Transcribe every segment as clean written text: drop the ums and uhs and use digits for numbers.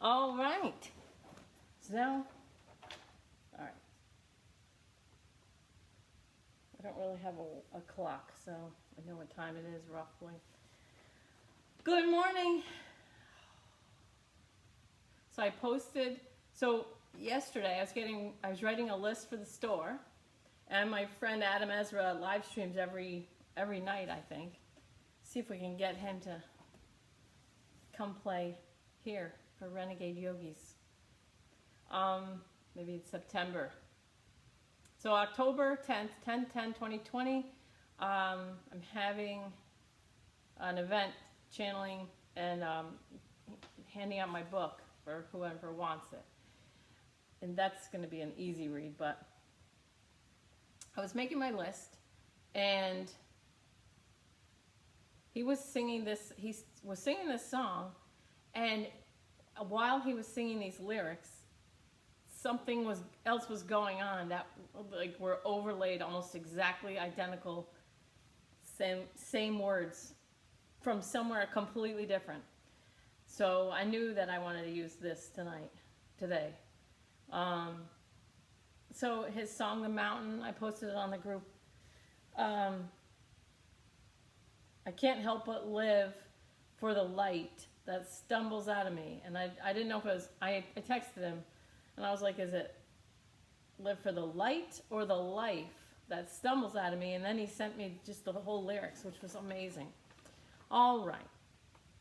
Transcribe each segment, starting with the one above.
All right. So now, all right. I don't really have a clock, so I know what time it is roughly. Good morning. So I posted, so yesterday I was writing a list for the store, and my friend Adam Ezra live streams every night, I think. See if we can get him to come play here for Renegade Yogis. Maybe it's September. So October 10th, 10/10/2020, I'm having an event channeling and handing out my book for whoever wants it. And that's going to be an easy read, but I was making my list, and he was singing this song, and while he was singing these lyrics, something else was going on that like were overlaid almost exactly identical, same words from somewhere completely different. So I knew that I wanted to use this today. So his song, The Mountain, I posted it on the group. I can't help but live for the light that stumbles out of me. And I didn't know if it was, I texted him, and I was like, is it live for the light or the life that stumbles out of me? And then he sent me just the whole lyrics, which was amazing. All right.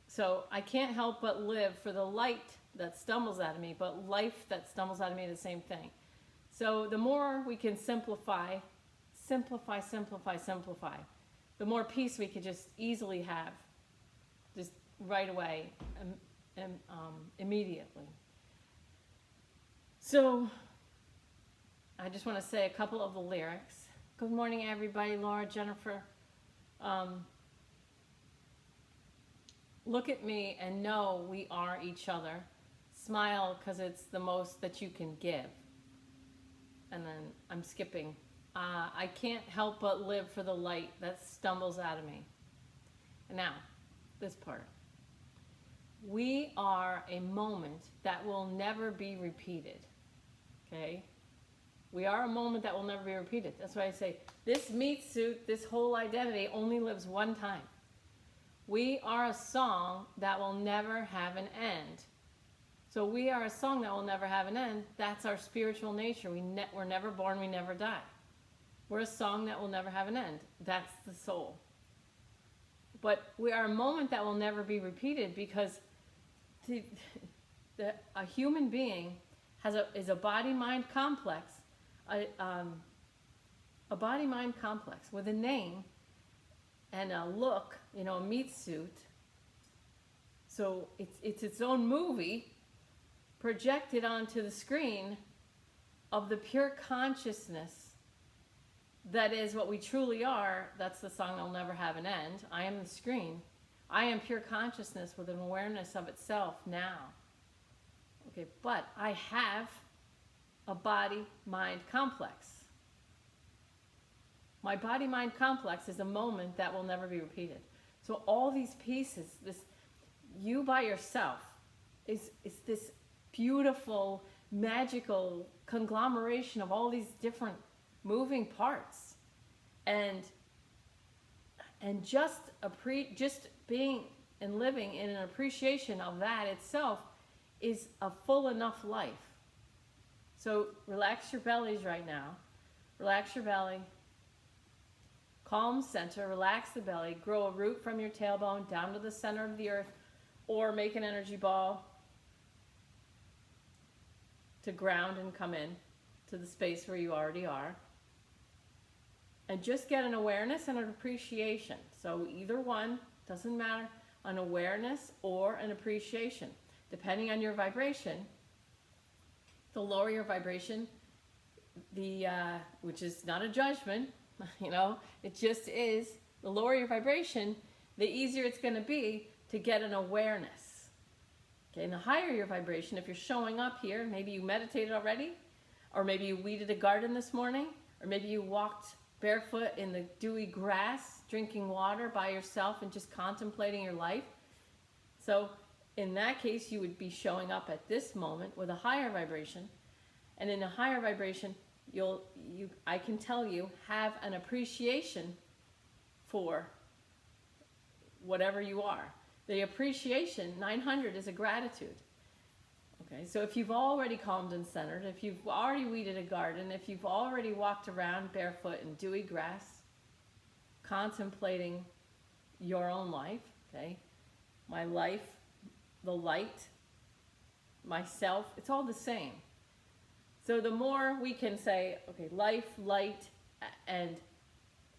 So I can't help but live for the light that stumbles out of me, but life that stumbles out of me, the same thing. So the more we can simplify, the more peace we could just easily have, just right away and immediately. So I just want to say a couple of the lyrics. Good morning, everybody. Laura, Jennifer. Look at me and know we are each other. Smile because it's the most that you can give. And then I'm skipping. I can't help but live for the light that stumbles out of me. And now, this part. We are a moment that will never be repeated. Okay? We are a moment that will never be repeated. That's why I say this meat suit, this whole identity only lives one time. We are a song that will never have an end. So we are a song that will never have an end. That's our spiritual nature. We're never born, we never die. We're a song that will never have an end. That's the soul. But we are a moment that will never be repeated because a human being is a body-mind complex, a body-mind complex with a name and a look, a meat suit. So it's its own movie projected onto the screen of the pure consciousness that is what we truly are. That's the song that will never have an end. I am the screen. I am pure consciousness with an awareness of itself now. Okay, but I have a body-mind complex. My body-mind complex is a moment that will never be repeated. So all these pieces, this you by yourself is this beautiful, magical conglomeration of all these different moving parts. And just being and living in an appreciation of that itself is a full enough life. So relax your bellies right now. Relax your belly. Calm center, relax the belly, grow a root from your tailbone down to the center of the earth, or make an energy ball to ground and come in to the space where you already are. And just get an awareness and an appreciation. So either one, doesn't matter, an awareness or an appreciation. Depending on your vibration, the lower your vibration, which is not a judgment, it just is, the lower your vibration, the easier it's going to be to get an awareness. Okay, and the higher your vibration, if you're showing up here, maybe you meditated already, or maybe you weeded a garden this morning, or maybe you walked barefoot in the dewy grass, drinking water by yourself and just contemplating your life. So in that case, you would be showing up at this moment with a higher vibration. And in a higher vibration, I can tell you, have an appreciation for whatever you are. The appreciation, 900, is a gratitude. Okay, so if you've already calmed and centered, if you've already weeded a garden, if you've already walked around barefoot in dewy grass, contemplating your own life, okay, my life, the light, myself, it's all the same. So the more we can say, okay, life, light, and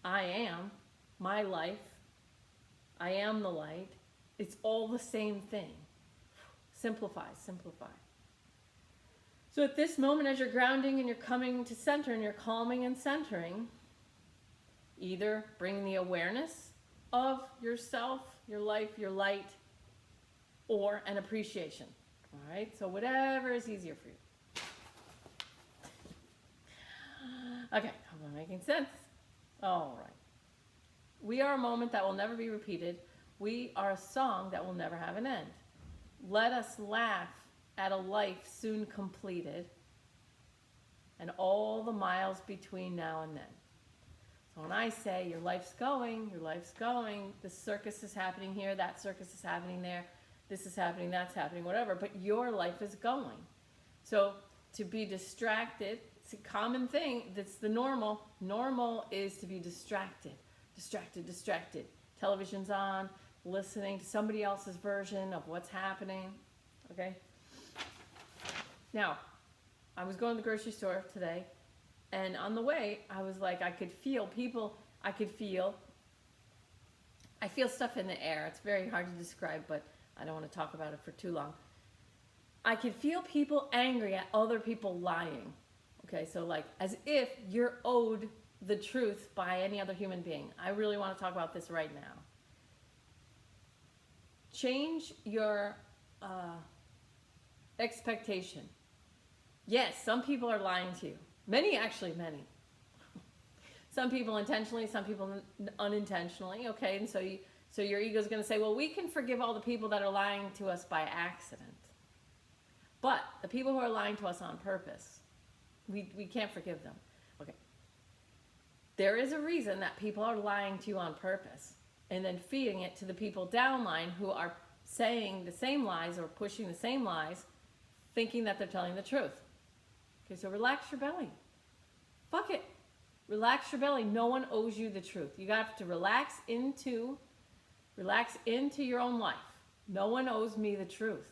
I am, my life, I am the light, it's all the same thing. Simplify, simplify. So at this moment, as you're grounding and you're coming to center and you're calming and centering, either bring the awareness of yourself, your life, your light, or an appreciation. All right? So whatever is easier for you. Okay, am I making sense? All right. We are a moment that will never be repeated. We are a song that will never have an end. Let us laugh at a life soon completed and all the miles between now and then. So when I say your life's going, this circus is happening here, that circus is happening there, this is happening, that's happening, whatever, but your life is going. So to be distracted, it's a common thing, that's the normal. Normal is to be distracted. Distracted. Television's on, listening to somebody else's version of what's happening, okay? Now, I was going to the grocery store today, and on the way, I was like, I feel stuff in the air. It's very hard to describe, but I don't want to talk about it for too long. I could feel people angry at other people lying. Okay, so like as if you're owed the truth by any other human being. I really want to talk about this right now. Change your expectation. Yes, some people are lying to you. Many. Some people intentionally, some people unintentionally. Okay, and so your ego's going to say, well, we can forgive all the people that are lying to us by accident. But the people who are lying to us on purpose, we can't forgive them. Okay. There is a reason that people are lying to you on purpose and then feeding it to the people downline who are saying the same lies or pushing the same lies, thinking that they're telling the truth. Okay, so relax your belly. Fuck it. Relax your belly. No one owes you the truth. You have to relax into your own life. No one owes me the truth.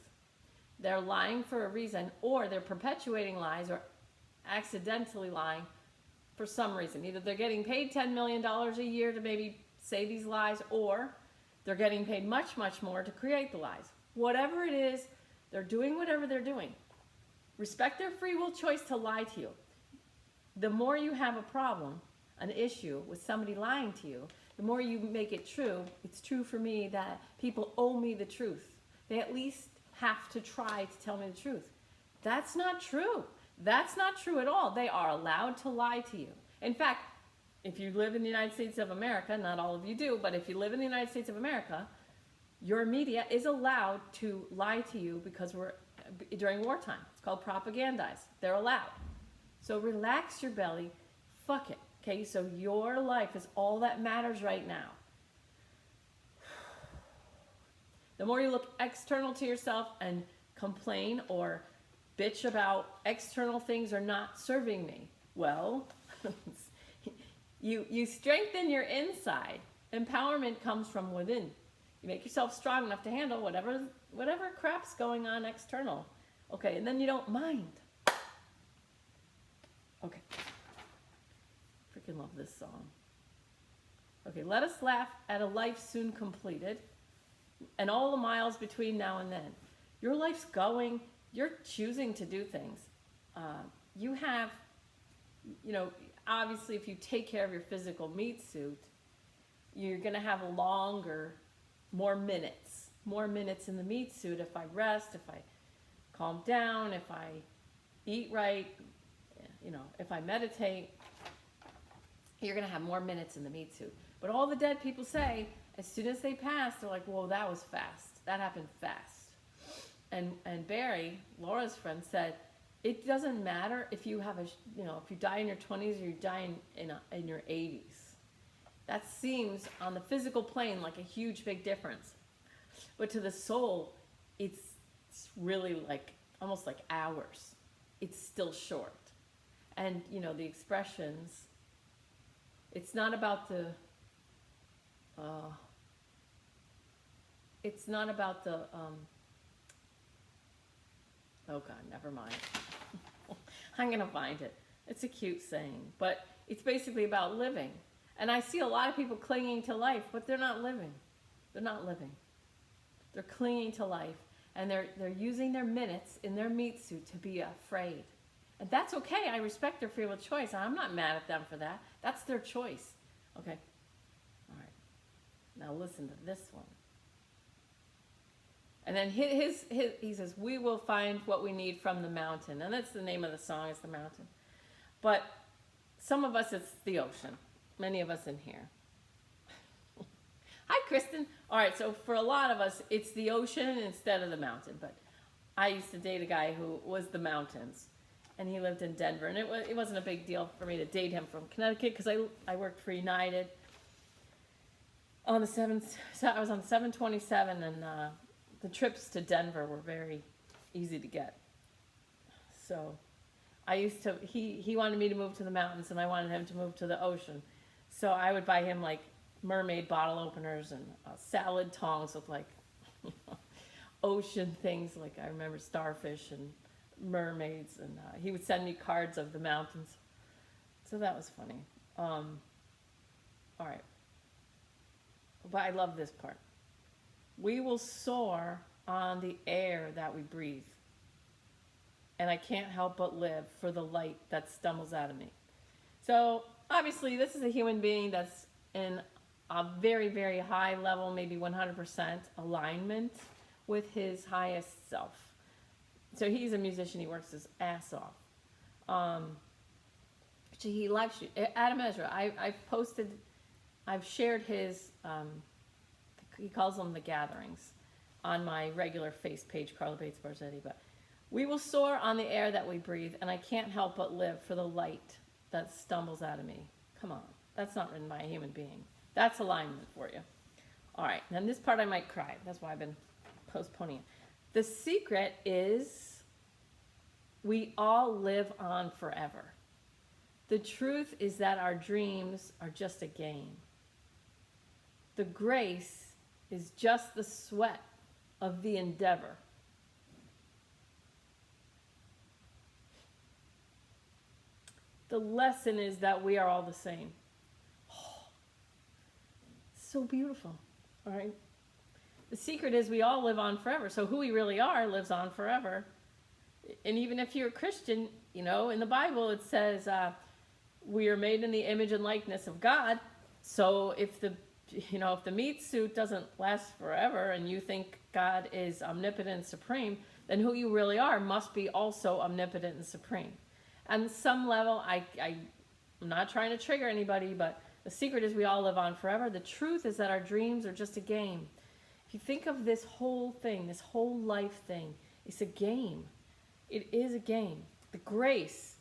They're lying for a reason, or they're perpetuating lies or accidentally lying for some reason. Either they're getting paid $10 million a year to maybe say these lies, or they're getting paid much, much more to create the lies. Whatever it is, they're doing whatever they're doing. Respect their free will choice to lie to you. The more you have a problem, an issue with somebody lying to you, the more you make it true. It's true for me that people owe me the truth. They at least have to try to tell me the truth. That's not true. That's not true at all. They are allowed to lie to you. In fact, if you live in the United States of America, not all of you do, but if you live in the United States of America, your media is allowed to lie to you because we're during wartime. It's called propagandize. They're allowed. So relax your belly. Fuck it. Okay, so your life is all that matters right now. The more you look external to yourself and complain or bitch about external things are not serving me, well, you strengthen your inside. Empowerment comes from within. You make yourself strong enough to handle whatever crap's going on external. Okay, and then you don't mind. Okay. Freaking love this song. Okay, let us laugh at a life soon completed and all the miles between now and then. Your life's going. You're choosing to do things. You have, obviously if you take care of your physical meat suit, you're going to have more minutes in the meat suit if I rest, if I calm down, if I eat right, if I meditate, you're going to have more minutes in the meat suit. But all the dead people say, as soon as they pass, they're like, whoa, that was fast. That happened fast. and Barry, Laura's friend, said, it doesn't matter if you have if you die in your 20s or you die in your 80s. That seems on the physical plane like a huge big difference, but to the soul, it's really like almost like hours. It's still short, and the expressions. It's not about the. It's not about the. Oh God, never mind. I'm gonna find it. It's a cute saying, but it's basically about living. And I see a lot of people clinging to life, but they're not living. They're not living. They're clinging to life, and they're using their minutes in their meat suit to be afraid. And that's okay. I respect their freedom of choice. I'm not mad at them for that. That's their choice. Okay. All right. Now listen to this one. And then he says, we will find what we need from the mountain. And that's the name of the song, is The Mountain. But some of us, it's the ocean. Many of us in here. Hi, Kristen. All right, so for a lot of us, it's the ocean instead of the mountain. But I used to date a guy who was the mountains. And he lived in Denver. And it wasn't a big deal for me to date him from Connecticut because I worked for United. I was on the 727, and the trips to Denver were very easy to get. So he wanted me to move to the mountains, and I wanted him to move to the ocean. So I would buy him like mermaid bottle openers and salad tongs with like ocean things. Like I remember starfish and mermaids, and he would send me cards of the mountains. So that was funny. All right. But I love this part. We will soar on the air that we breathe. And I can't help but live for the light that stumbles out of me. So obviously this is a human being that's in a very, very high level, maybe 100% alignment with his highest self. So he's a musician. He works his ass off. He live shoot. Adam Ezra. I've shared his. He calls them the gatherings on my regular face page, Carla Bates Barzetti. But we will soar on the air that we breathe, and I can't help but live for the light that stumbles out of me. Come on, that's not written by a human being. That's alignment for you. All right, and this part I might cry. That's why I've been postponing it. The secret is we all live on forever. The truth is that our dreams are just a game. The grace is just the sweat of the endeavor. The lesson is that we are all the same. Oh, so beautiful, all right? The secret is we all live on forever. So who we really are lives on forever. And even if you're a Christian, in the Bible it says we are made in the image and likeness of God. So if the meat suit doesn't last forever and you think God is omnipotent and supreme, then who you really are must be also omnipotent and supreme. On some level, I'm not trying to trigger anybody, but the secret is we all live on forever. The truth is that our dreams are just a game. If you think of this whole thing, this whole life thing, it's a game. It is a game. The grace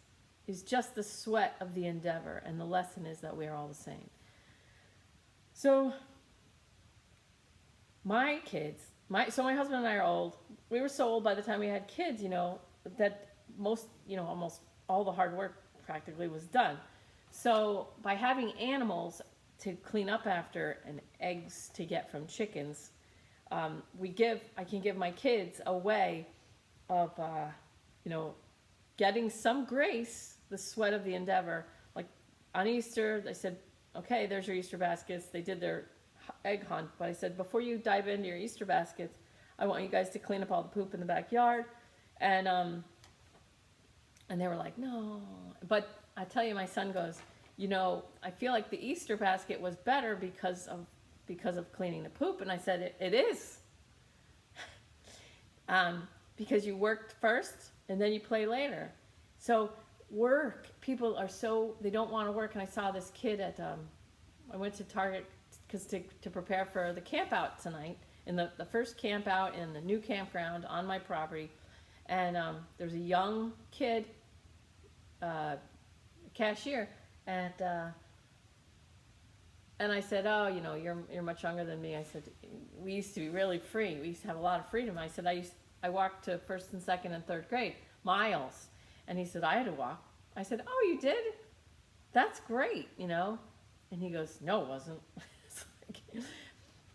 is just the sweat of the endeavor, and the lesson is that we are all the same. So my husband and I are old. We were so old by the time we had kids, that almost all the hard work practically was done. So by having animals to clean up after and eggs to get from chickens, I can give my kids a way of, getting some grace, the sweat of the endeavor. Like on Easter, I said, okay, there's your Easter baskets. They did their egg hunt, but I said, before you dive into your Easter baskets, I want you guys to clean up all the poop in the backyard. And they were like, no. But I tell you, my son goes, I feel like the Easter basket was better because of cleaning the poop. And I said, it is. Because you worked first and then you play later. So people are they don't want to work. And I saw this kid I went to Target to prepare for the camp out tonight. in the first camp out in the new campground on my property. And there's a young kid, cashier, and I said, oh, you know, you're much younger than me. I said, we used to be really free. We used to have a lot of freedom. I said, I walked to first and second and third grade, miles. And he said, I had to walk. I said, oh, you did? That's great, you know? And he goes, no, it wasn't.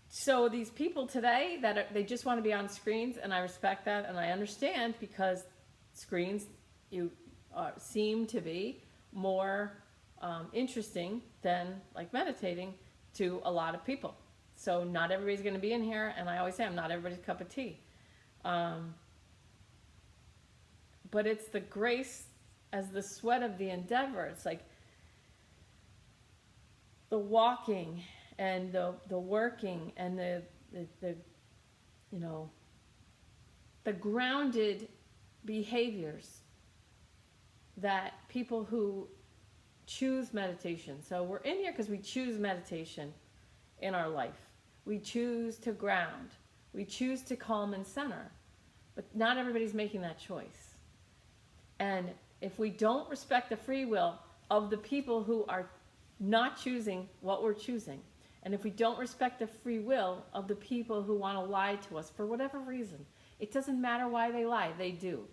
So these people today they just want to be on screens, and I respect that, and I understand, because screens seem to be more interesting than like meditating to a lot of people. So not everybody's going to be in here, and I always say I'm not everybody's cup of tea. But it's the grace as the sweat of the endeavor. It's like the walking and the working and the you know, the grounded behaviors that people who choose meditation. So we're in here because we choose meditation in our life. We choose to ground. We choose to calm and center. But not everybody's making that choice. And if we don't respect the free will of the people who are not choosing what we're choosing, and if we don't respect the free will of the people who want to lie to us for whatever reason, it doesn't matter why they lie, they do.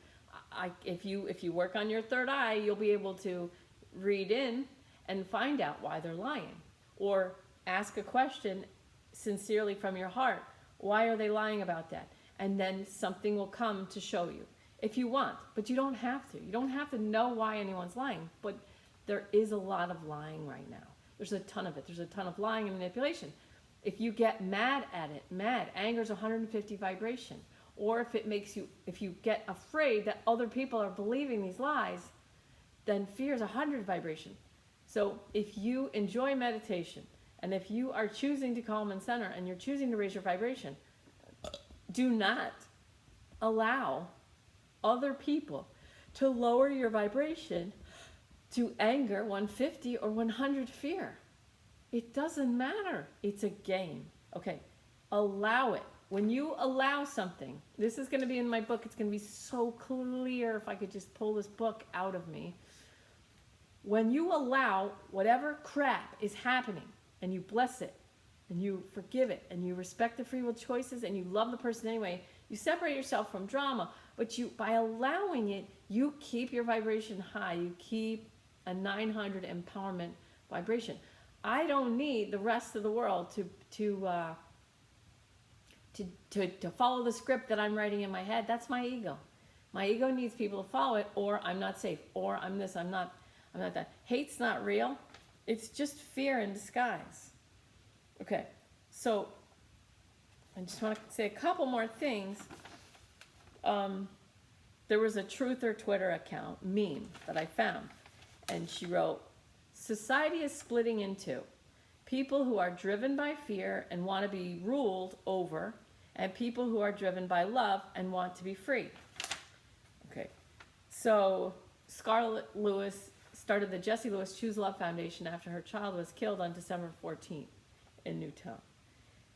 If you work on your third eye, you'll be able to read in and find out why they're lying. Or ask a question sincerely from your heart. Why are they lying about that? And then something will come to show you. If you want, but you don't have to. You don't have to know why anyone's lying, but there is a lot of lying right now. There's a ton of it. There's a ton of lying and manipulation. If you get mad at it, anger is 150 vibration. Or if you get afraid that other people are believing these lies, then fear is 100 vibration. So if you enjoy meditation, and if you are choosing to calm and center, and you're choosing to raise your vibration, do not allow other people to lower your vibration to anger 150 or 100 fear. It doesn't matter. It's a game. Okay, allow it. When you allow something, this is going to be in my book. It's going to be so clear if I could just pull this book out of me. When you allow whatever crap is happening, and you bless it, and you forgive it, and you respect the free will choices, and you love the person anyway, you separate yourself from drama, but by allowing it, you keep your vibration high. You keep a 900 empowerment vibration. I don't need the rest of the world to follow the script that I'm writing in my head. That's my ego. My ego needs people to follow it, or I'm not safe, or I'm this, I'm not that. Hate's not real. It's just fear in disguise. Okay, so I just want to say a couple more things. There was a Truther Twitter account, meme, that I found. And she wrote, society is splitting in two. People who are driven by fear and want to be ruled over, and people who are driven by love and want to be free. Okay, so Scarlett Lewis started the Jessie Lewis Choose Love Foundation after her child was killed on December 14th in Newtown.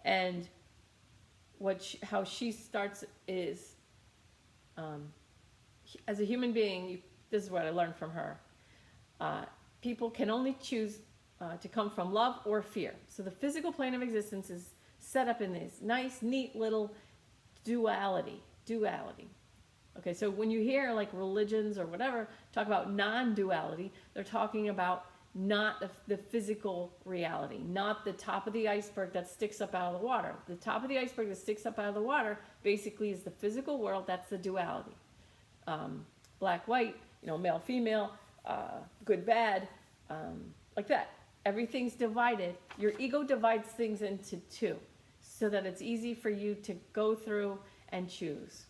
And how she starts is, as a human being, this is what I learned from her. People can only choose to come from love or fear. So the physical plane of existence is set up in this nice, neat little duality. Okay, so when you hear like religions or whatever talk about non-duality, they're talking about not the physical reality, not the top of the iceberg that sticks up out of the water. The top of the iceberg that sticks up out of the water basically is the physical world. That's the duality. Black, white, male, female, good, bad, like that. Everything's divided. Your ego divides things into two so that it's easy for you to go through and choose.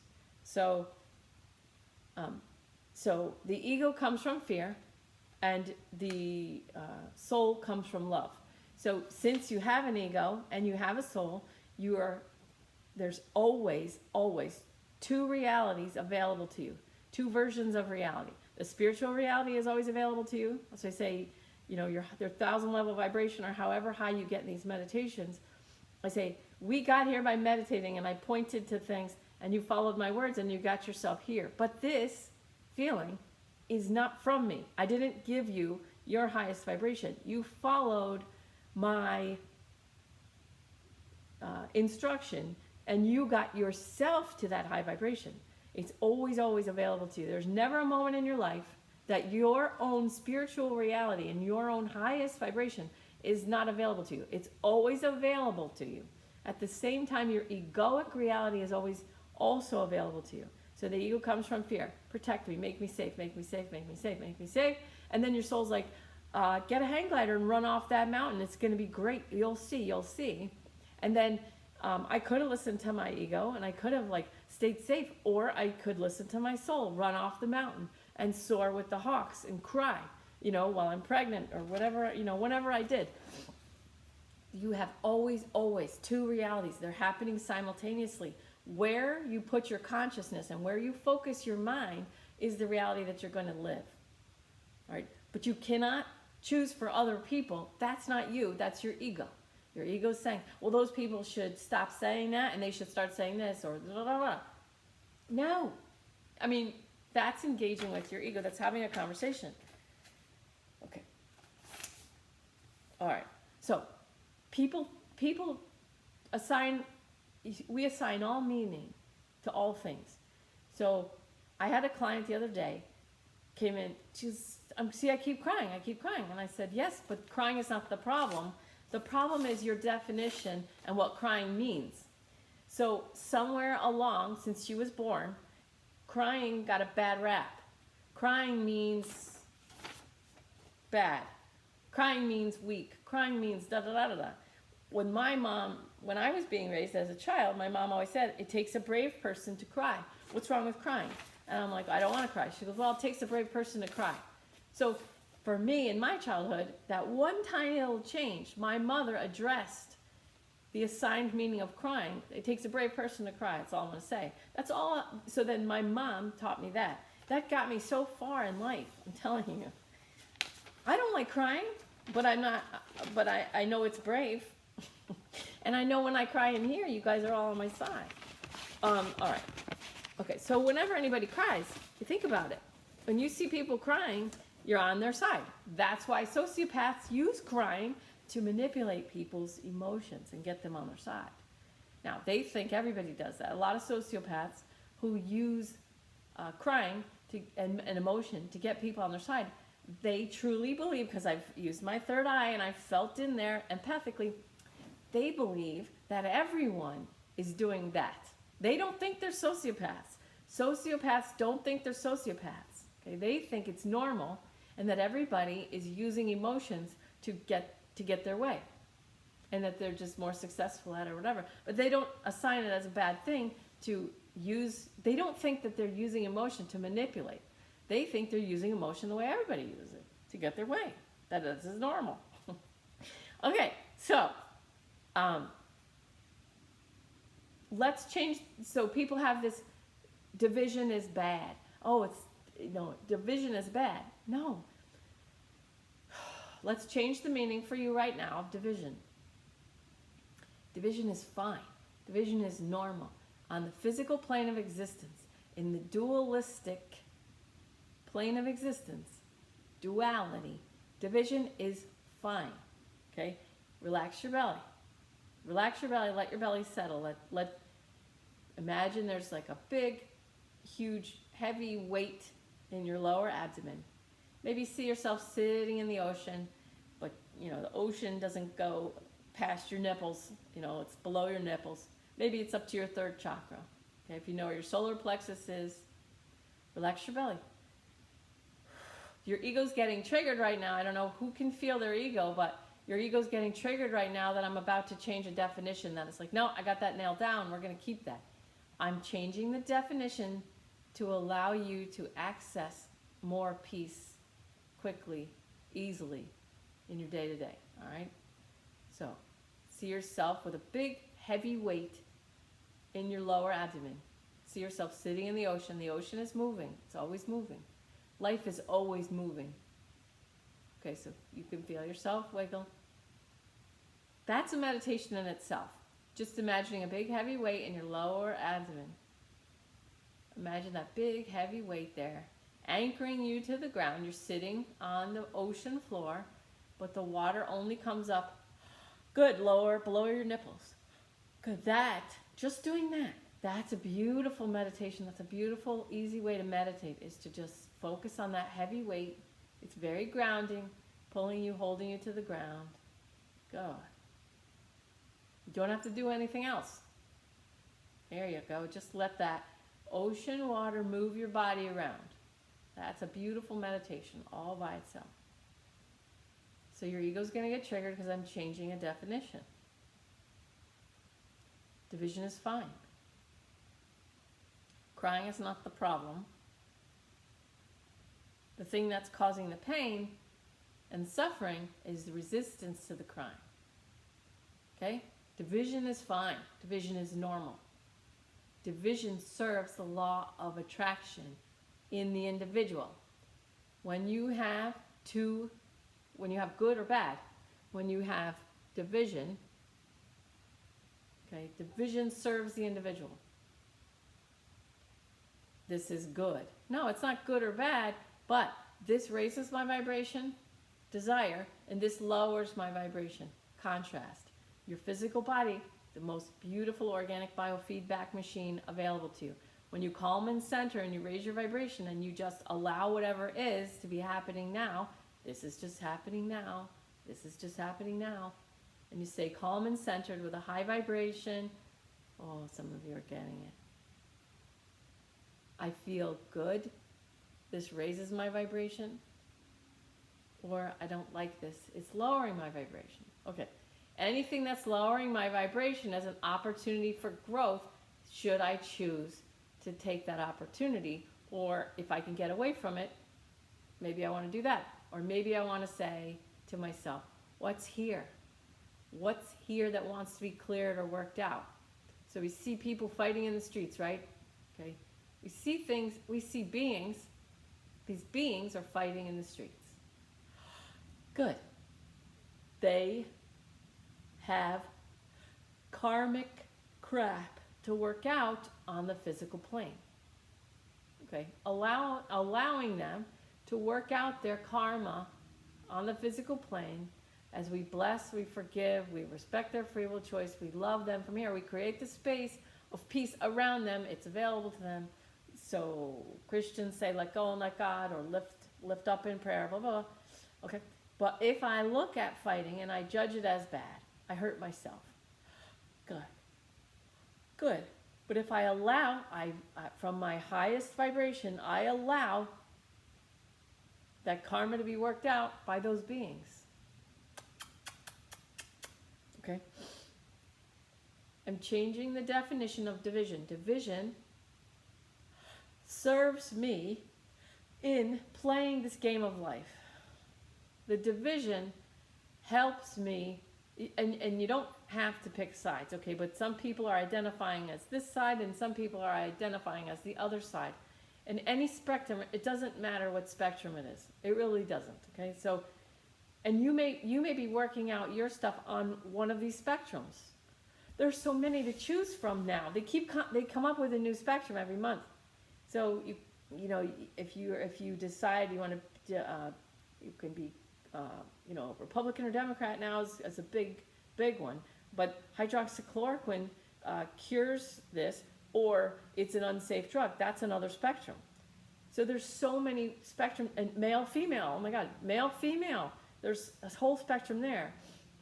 So the ego comes from fear, and the soul comes from love. So since you have an ego and you have a soul, there's always two realities available to you, two versions of reality. The spiritual reality is always available to you. So I say, your 1,000 level vibration, or however high you get in these meditations, I say, We got here by meditating, and I pointed to things, and you followed my words, and you got yourself here. But this feeling is not from me. I didn't give you your highest vibration. You followed my instruction, and you got yourself to that high vibration. It's always, always available to you. There's never a moment in your life that your own spiritual reality and your own highest vibration is not available to you. It's always available to you. At the same time, your egoic reality is always also available to you. So the ego comes from fear. Protect me, make me safe, make me safe, make me safe, make me safe. And then your soul's like, get a hang glider and run off that mountain. It's going to be great. You'll see, you'll see. And then I could have listened to my ego, and I could have like stayed safe, or I could listen to my soul, run off the mountain and soar with the hawks and cry, while I'm pregnant or whatever, whenever I did. You have always, always two realities. They're happening simultaneously. Where you put your consciousness and where you focus your mind is the reality that you're going to live. All right? But you cannot choose for other people. That's not you. That's your ego. Your ego's saying, well, those people should stop saying that and they should start saying this or blah, blah, blah. No. I mean, that's engaging with your ego. That's having a conversation. Okay. All right. So people we assign all meaning to all things. So I had a client the other day, came in, I keep crying. And I said, yes, but crying is not the problem. The problem is your definition and what crying means. So somewhere along, since she was born, crying got a bad rap. Crying means bad. Crying means weak. Crying means da-da-da-da-da. When I was being raised as a child, my mom always said, it takes a brave person to cry. What's wrong with crying? And I'm like, I don't want to cry. She goes, well, it takes a brave person to cry. So for me, in my childhood, that one tiny little change, my mother addressed the assigned meaning of crying. It takes a brave person to cry. That's all I'm going to say. That's all. So then my mom taught me that. That got me so far in life. I'm telling you. I don't like crying, but I know it's brave. And I know when I cry in here, you guys are all on my side. All right. Okay, so whenever anybody cries, you think about it. When you see people crying, you're on their side. That's why sociopaths use crying to manipulate people's emotions and get them on their side. Now, they think everybody does that. A lot of sociopaths who use crying and emotion to get people on their side, they truly believe, because I've used my third eye and I've felt in there empathically, they believe that everyone is doing that. They don't think they're sociopaths. Sociopaths don't think they're sociopaths. Okay? They think it's normal and that everybody is using emotions to get their way, and that they're just more successful at it or whatever. But they don't assign it as a bad thing to use. They don't think that they're using emotion to manipulate. They think they're using emotion the way everybody uses it, to get their way. That this is normal. Okay, so let's change. So people have this division is bad. Oh, division is bad. No. Let's change the meaning for you right now of division. Division is fine. Division is normal. On the physical plane of existence, in the dualistic plane of existence, duality, division is fine. Okay? Relax your belly. Relax your belly, let your belly settle. Imagine there's like a big, huge, heavy weight in your lower abdomen. Maybe see yourself sitting in the ocean, but the ocean doesn't go past your nipples, it's below your nipples. Maybe it's up to your third chakra. Okay, if you know where your solar plexus is, relax your belly. Your ego's getting triggered right now. I don't know who can feel their ego, but your ego's getting triggered right now that I'm about to change a definition. That it's like, no, I got that nailed down. We're going to keep that. I'm changing the definition to allow you to access more peace quickly, easily in your day-to-day, all right? So see yourself with a big, heavy weight in your lower abdomen. See yourself sitting in the ocean. The ocean is moving. It's always moving. Life is always moving. Okay, so you can feel yourself wiggle. That's a meditation in itself. Just imagining a big heavy weight in your lower abdomen. Imagine that big heavy weight there, anchoring you to the ground. You're sitting on the ocean floor, but the water only comes up, good, lower, below your nipples. Good, just doing that, that's a beautiful meditation. That's a beautiful, easy way to meditate, is to just focus on that heavy weight. It's very grounding, pulling you, holding you to the ground. Good. You don't have to do anything else. There you go. Just let that ocean water move your body around. That's a beautiful meditation all by itself. So your ego's going to get triggered because I'm changing a definition. Division is fine. Crying is not the problem. The thing that's causing the pain and suffering is the resistance to the crying. Okay? Division is fine. Division is normal. Division serves the law of attraction in the individual. When you have good or bad, when you have division, okay, division serves the individual. This is good. No, it's not good or bad, but this raises my vibration, desire, and this lowers my vibration, contrast. Your physical body, the most beautiful organic biofeedback machine available to you. When you calm and center and you raise your vibration and you just allow whatever is to be happening now, this is just happening now, this is just happening now, and you stay calm and centered with a high vibration. Oh, some of you are getting it. I feel good. This raises my vibration. Or I don't like this. It's lowering my vibration. Okay. Anything that's lowering my vibration as an opportunity for growth, should I choose to take that opportunity? Or if I can get away from it, maybe I want to do that. Or maybe I want to say to myself, what's here? What's here that wants to be cleared or worked out? So we see people fighting in the streets, right? Okay. We see things, we see beings. These beings are fighting in the streets. Good. They have karmic crap to work out on the physical plane. Okay, allowing them to work out their karma on the physical plane. As we bless, we forgive, we respect their free will choice, we love them from here. We create the space of peace around them. It's available to them. So Christians say, let go and let God, or lift up in prayer, blah, blah, blah. Okay, but if I look at fighting and I judge it as bad, I hurt myself. Good. Good. But if I allow, from my highest vibration, I allow that karma to be worked out by those beings. Okay? I'm changing the definition of division. Division serves me in playing this game of life. The division helps me, and you don't have to pick sides, okay? But some people are identifying as this side, and some people are identifying as the other side. In any spectrum, it doesn't matter what spectrum it is. It really doesn't, okay? So, and you may be working out your stuff on one of these spectrums. There's so many to choose from now. They come up with a new spectrum every month. So you know, if you decide you want to, you can be Republican or Democrat now is a big one. But hydroxychloroquine cures this, or it's an unsafe drug. That's another spectrum. So there's so many spectrum, and male, female. Oh my God, male, female. There's a whole spectrum there.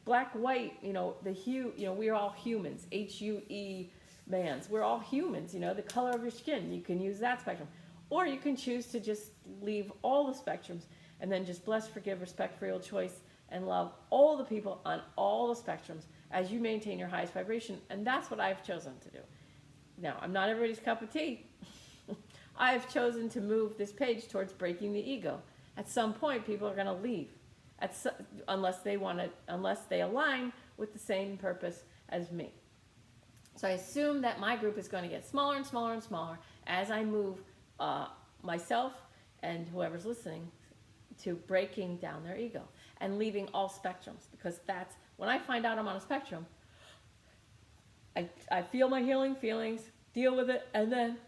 Black, white. The hue. We're all humans. HUE mans. We're all humans. The color of your skin. You can use that spectrum, or you can choose to just leave all the spectrums and then just bless, forgive, respect, free will choice, and love all the people on all the spectrums as you maintain your highest vibration. And that's what I've chosen to do. Now, I'm not everybody's cup of tea. I have chosen to move this page towards breaking the ego. At some point, people are going to leave, unless they align with the same purpose as me. So I assume that my group is going to get smaller and smaller and smaller as I move myself and whoever's listening to breaking down their ego and leaving all spectrums, because that's when I find out I'm on a spectrum, I feel my healing feelings, deal with it, and then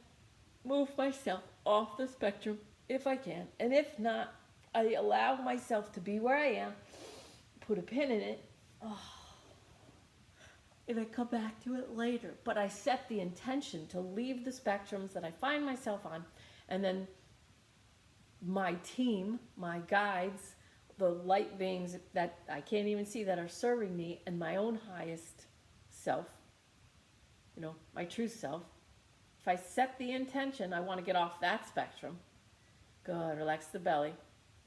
move myself off the spectrum if I can. And if not, I allow myself to be where I am, put a pin in it, and I come back to it later. But I set the intention to leave the spectrums that I find myself on, and then my team, my guides, the light beings that I can't even see that are serving me, and my own highest self, my true self. If I set the intention, I want to get off that spectrum. Good, relax the belly.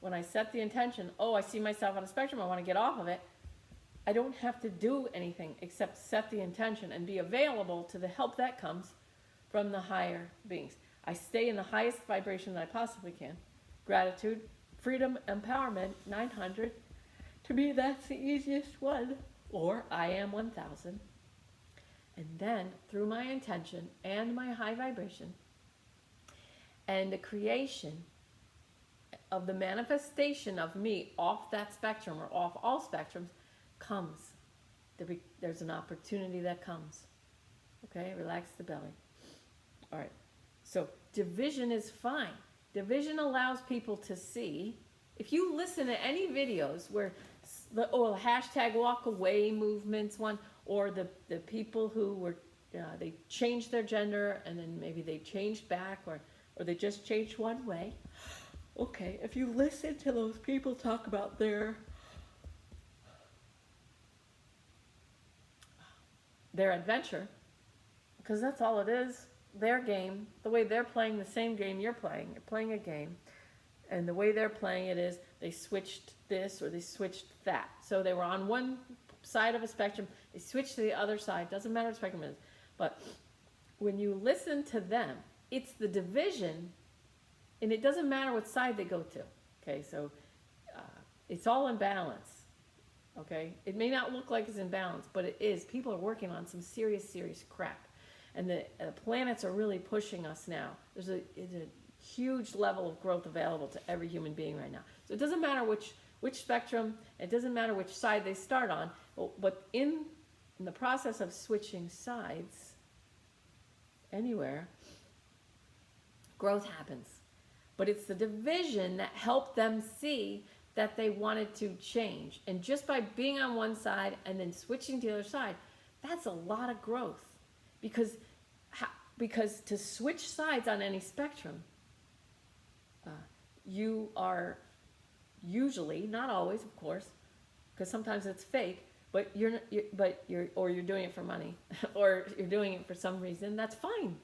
When I set the intention, I see myself on a spectrum, I want to get off of it. I don't have to do anything except set the intention and be available to the help that comes from the higher beings. I stay in the highest vibration that I possibly can. Gratitude, freedom, empowerment, 900. To me, that's the easiest one. Or I am 1000. And then, through my intention and my high vibration, and the creation of the manifestation of me off that spectrum or off all spectrums comes. There's an opportunity that comes. Okay, relax the belly. All right, so division is fine. Division allows people to see. If you listen to any videos where the hashtag walk away movements one, or the people who were, they changed their gender and then maybe they changed back, or they just changed one way. Okay, if you listen to those people talk about their adventure, because that's all it is, their game, the way they're playing the same game you're playing a game, and the way they're playing it is they switched this or they switched that. So they were on one side of a spectrum, they switched to the other side, doesn't matter what spectrum it is. But when you listen to them, it's the division, and it doesn't matter what side they go to. Okay, so it's all in balance. Okay, it may not look like it's in balance, but it is. People are working on some serious crap, and the planets are really pushing us now. There's a huge level of growth available to every human being right now. So it doesn't matter which spectrum, it doesn't matter which side they start on, but in the process of switching sides, anywhere, growth happens. But it's the division that helped them see that they wanted to change. And just by being on one side and then switching to the other side, that's a lot of growth. Because to switch sides on any spectrum, you are usually, not always, of course, because sometimes it's fake, but you're doing it for money, or you're doing it for some reason. That's fine.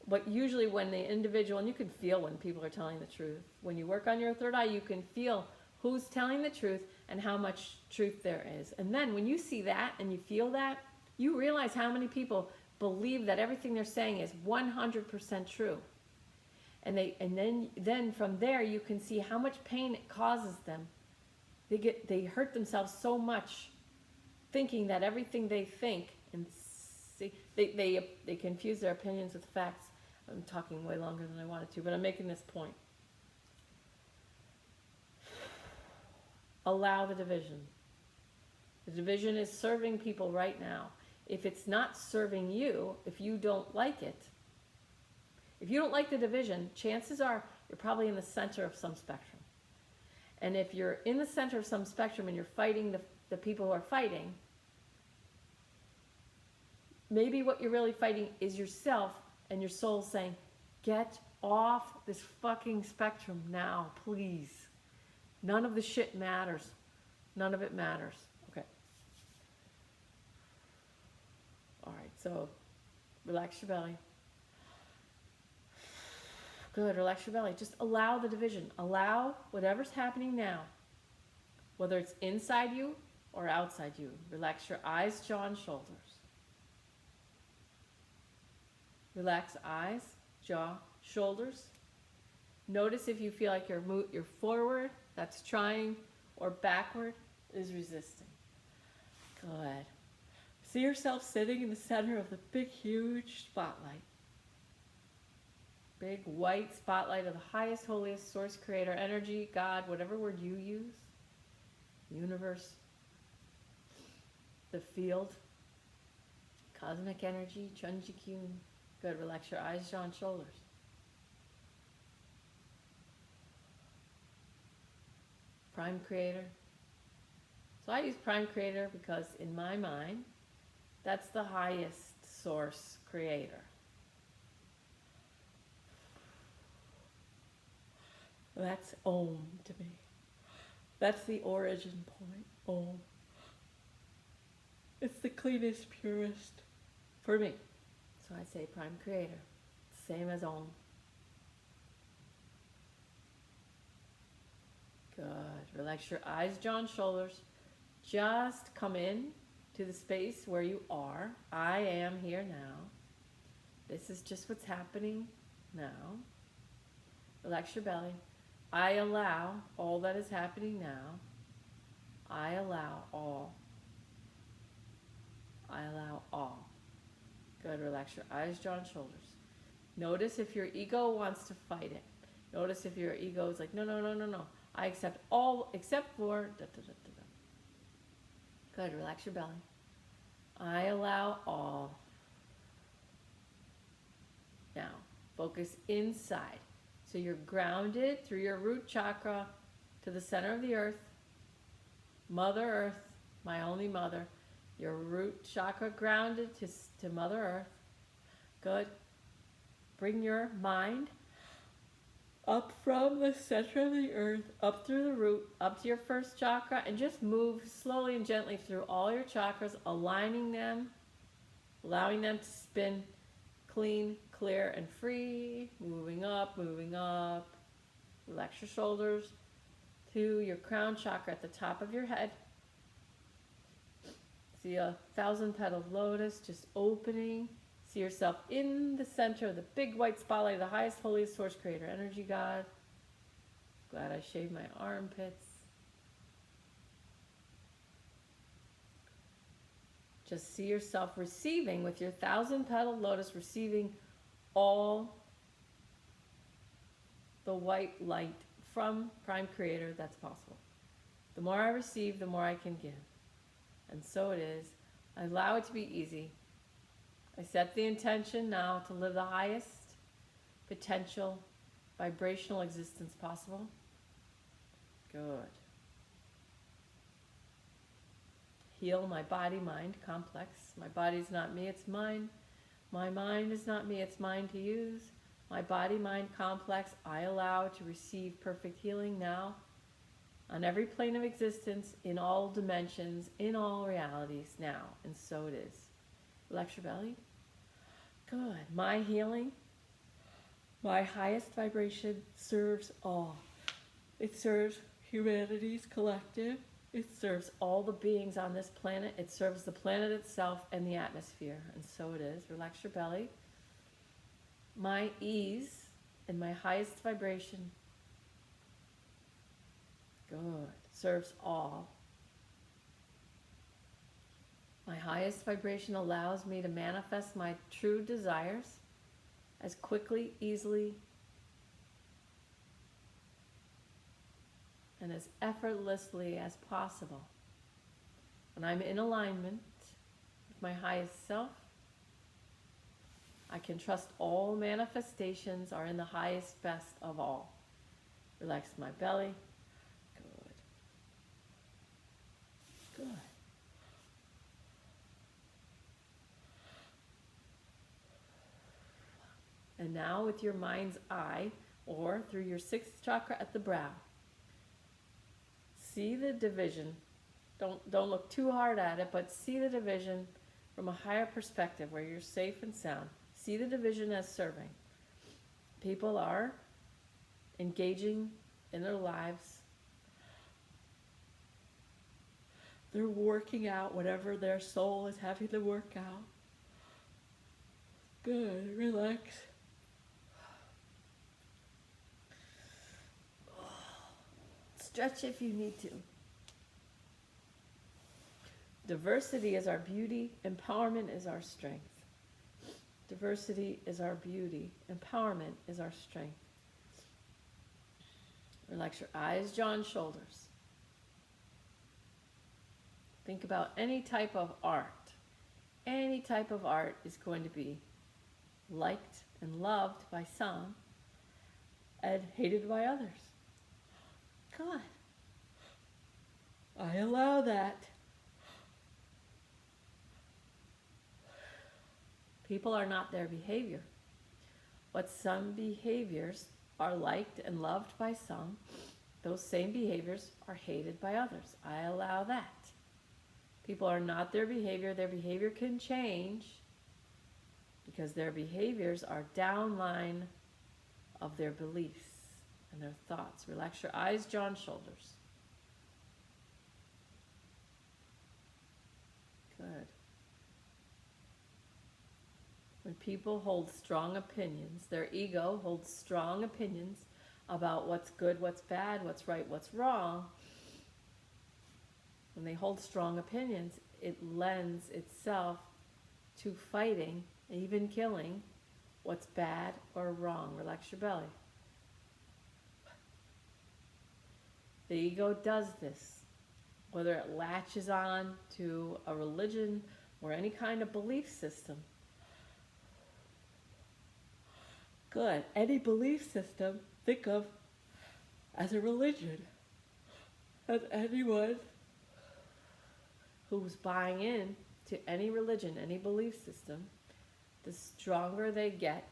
But usually when the individual, and you can feel when people are telling the truth. When you work on your third eye, you can feel who's telling the truth and how much truth there is. And then when you see that and you feel that, you realize how many people believe that everything they're saying is 100% true. And then from there you can see how much pain it causes them. They hurt themselves so much thinking that everything they think and see, they confuse their opinions with facts. I'm talking way longer than I wanted to, but I'm making this point. Allow the division. The division is serving people right now. If it's not serving you, if you don't like it, if you don't like the division, chances are you're probably in the center of some spectrum. And if you're in the center of some spectrum and you're fighting the people who are fighting, maybe what you're really fighting is yourself, and your soul saying, get off this fucking spectrum now, please. None of the shit matters. None of it matters. Okay. All right, so relax your belly. Good, relax your belly. Just allow the division. Allow whatever's happening now, whether it's inside you or outside you. Relax your eyes, jaw, and shoulders. Relax eyes, jaw, shoulders. Notice if you feel like you're forward, that's trying, or backward is resisting. Good. See yourself sitting in the center of the big, huge spotlight. Big white spotlight of the highest, holiest source, creator, energy, God, whatever word you use. Universe. The field. Cosmic energy, Chunji Kyun. Good. Relax your eyes, jaw, and shoulders. Prime Creator. So I use Prime Creator because in my mind, that's the highest source creator. That's Om to me. That's the origin point, Om. It's the cleanest, purest for me. So I say Prime Creator, same as Om. Good. Relax your eyes, jaw, and shoulders. Just come in to the space where you are. I am here now. This is just what's happening now. Relax your belly. I allow all that is happening now. I allow all. I allow all. Good. Relax your eyes, jaw, and shoulders. Notice if your ego wants to fight it. Notice if your ego is like, no, no, no, no, no. I accept all except for da, da, da, da, da. Good. Relax your belly. I allow all. Now, focus inside. So you're grounded through your root chakra to the center of the earth. Mother Earth, my only mother. Your root chakra grounded to Mother Earth. Good. Bring your mind up from the center of the earth, up through the root, up to your first chakra, and just move slowly and gently through all your chakras, aligning them, allowing them to spin clean, clear, and free, moving up, moving up. Relax your shoulders to your crown chakra at the top of your head. See a 1,000-petaled lotus just opening. See yourself in the center of the big white spotlight of the highest, holiest source creator energy God. Glad I shaved my armpits. Just see yourself receiving with your 1,000-petaled lotus, receiving all the white light from Prime Creator that's possible. The more I receive, the more I can give. And so it is. I allow it to be easy. I set the intention now to live the highest potential vibrational existence possible. Good. Heal my body-mind complex. My body's not me, it's mine. My mind is not me, it's mine to use. My body-mind complex, I allow to receive perfect healing now on every plane of existence, in all dimensions, in all realities now. And so it is. Relax your belly. Good. My healing, my highest vibration serves all. It serves humanity's collective. It serves all the beings on this planet. It serves the planet itself and the atmosphere. And so it is. Relax your belly. My ease and my highest vibration, good, serves all. My highest vibration allows me to manifest my true desires as quickly, easily, and as effortlessly as possible. When I'm in alignment with my highest self, I can trust all manifestations are in the highest best of all. Relax my belly. Good. Good. And now with your mind's eye, or through your sixth chakra at the brow, see the division. Don't look too hard at it, but see the division from a higher perspective where you're safe and sound. See the division as serving. People are engaging in their lives. They're working out whatever their soul is having to work out. Good, relax. Stretch if you need to. Diversity is our beauty. Empowerment is our strength. Diversity is our beauty. Empowerment is our strength. Relax your eyes, jaw, and shoulders. Think about any type of art, Any type of art is going to be liked and loved by some and hated by others. God, I allow that. People are not their behavior. What some behaviors are liked and loved by some, those same behaviors are hated by others. I allow that. People are not their behavior. Their behavior can change because their behaviors are downline of their beliefs and their thoughts. Relax your eyes, jaw, and shoulders. Good. When people hold strong opinions, their ego holds strong opinions about what's good, what's bad, what's right, what's wrong. When they hold strong opinions, it lends itself to fighting, even killing, what's bad or wrong. Relax your belly. The ego does this, whether it latches on to a religion or any kind of belief system. Good. Any belief system, think of as a religion. As anyone who's buying in to any religion, any belief system, the stronger they get,